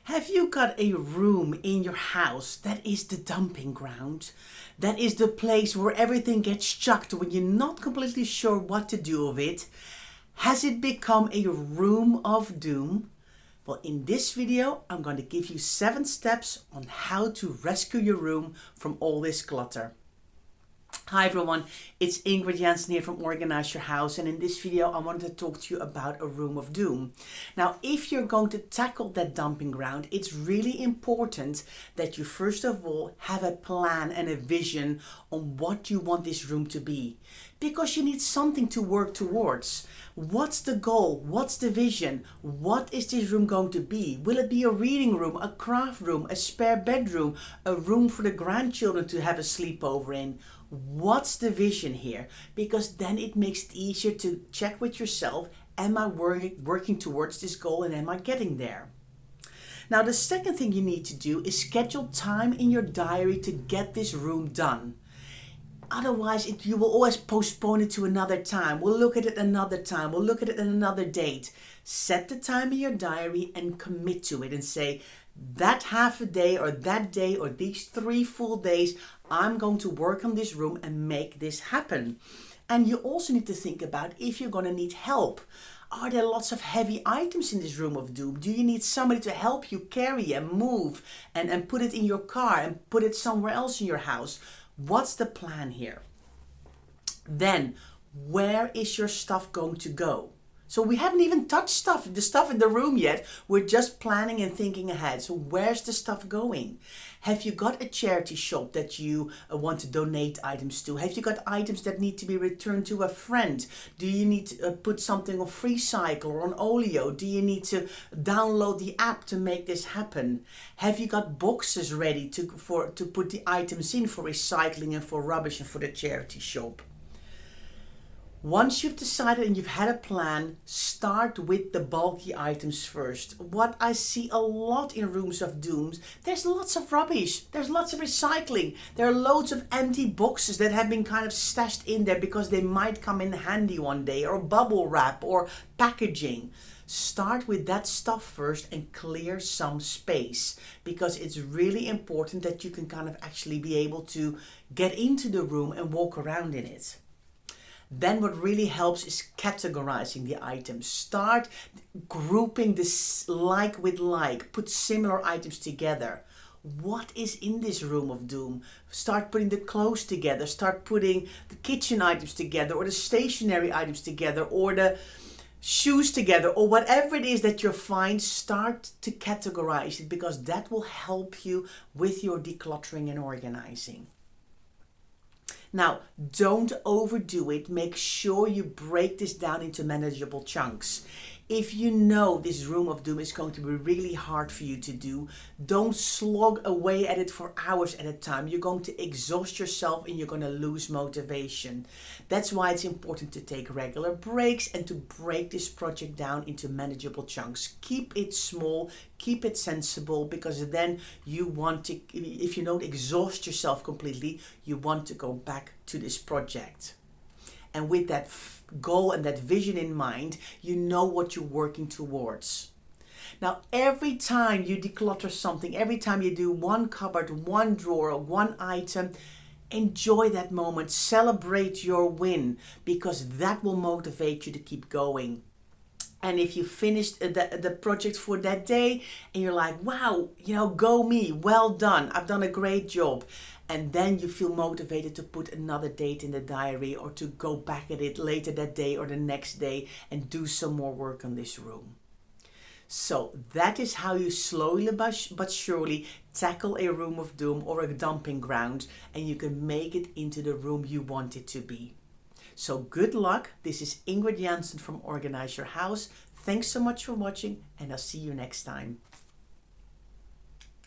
Have you got a room in your house that is the dumping ground? That is the place where everything gets chucked when you're not completely sure what to do with it? Has it become a room of doom? Well, in this video, I'm going to give you 7 steps on how to rescue your room from all this clutter. Hi everyone, it's Ingrid here from Organise Your House, and in this video I wanted to talk to you about a room of doom. Now, if you're going to tackle that dumping ground, it's really important that you first of all have a plan and a vision on what you want this room to be, because you need something to work towards. What's the goal? What's the vision? What is this room going to be? Will it be a reading room, a craft room, a spare bedroom, a room for the grandchildren to have a sleepover in? What's the vision here? Because then it makes it easier to check with yourself, am I working towards this goal and am I getting there? Now, the second thing you need to do is schedule time in your diary to get this room done. Otherwise, you will always postpone it to another time. We'll look at it another time. We'll look at it at another date. Set the time in your diary and commit to it and say, that half a day or that day or these 3 full days, I'm going to work on this room and make this happen. And you also need to think about if you're going to need help. Are there lots of heavy items in this room of doom? Do you need somebody to help you carry and move and put it in your car and put it somewhere else in your house? What's the plan here? Then, where is your stuff going to go? So we haven't even touched the stuff in the room yet. We're just planning and thinking ahead. So where's the stuff going? Have you got a charity shop that you want to donate items to? Have you got items that need to be returned to a friend? Do you need to put something on FreeCycle or on Olio? Do you need to download the app to make this happen? Have you got boxes ready to put the items in for recycling and for rubbish and for the charity shop? Once you've decided and you've had a plan, start with the bulky items first. What I see a lot in rooms of dooms, there's lots of rubbish, there's lots of recycling, there are loads of empty boxes that have been kind of stashed in there because they might come in handy one day, or bubble wrap or packaging. Start with that stuff first and clear some space, because it's really important that you can kind of actually be able to get into the room and walk around in it. Then what really helps is categorizing the items. Start grouping this like with like. Put similar items together. What is in this room of doom? Start putting the clothes together. Start putting the kitchen items together, or the stationery items together, or the shoes together, or whatever it is that you find. Start to categorize it, because that will help you with your decluttering and organizing. Now, don't overdo it. Make sure you break this down into manageable chunks. If you know this room of doom is going to be really hard for you to do, don't slog away at it for hours at a time. You're going to exhaust yourself and you're going to lose motivation. That's why it's important to take regular breaks and to break this project down into manageable chunks. Keep it small, keep it sensible, because then you want to, if you don't exhaust yourself completely, you want to go back to this project. And with that goal and that vision in mind, you know what you're working towards. Now, every time you declutter something, every time you do one cupboard, one drawer, one item, enjoy that moment, celebrate your win, because that will motivate you to keep going. And if you finished the project for that day and you're like, wow, go me, well done, I've done a great job. And then you feel motivated to put another date in the diary, or to go back at it later that day or the next day and do some more work on this room. So that is how you slowly but surely tackle a room of doom or a dumping ground, and you can make it into the room you want it to be. So good luck. This is Ingrid from Organise Your House. Thanks so much for watching, and I'll see you next time.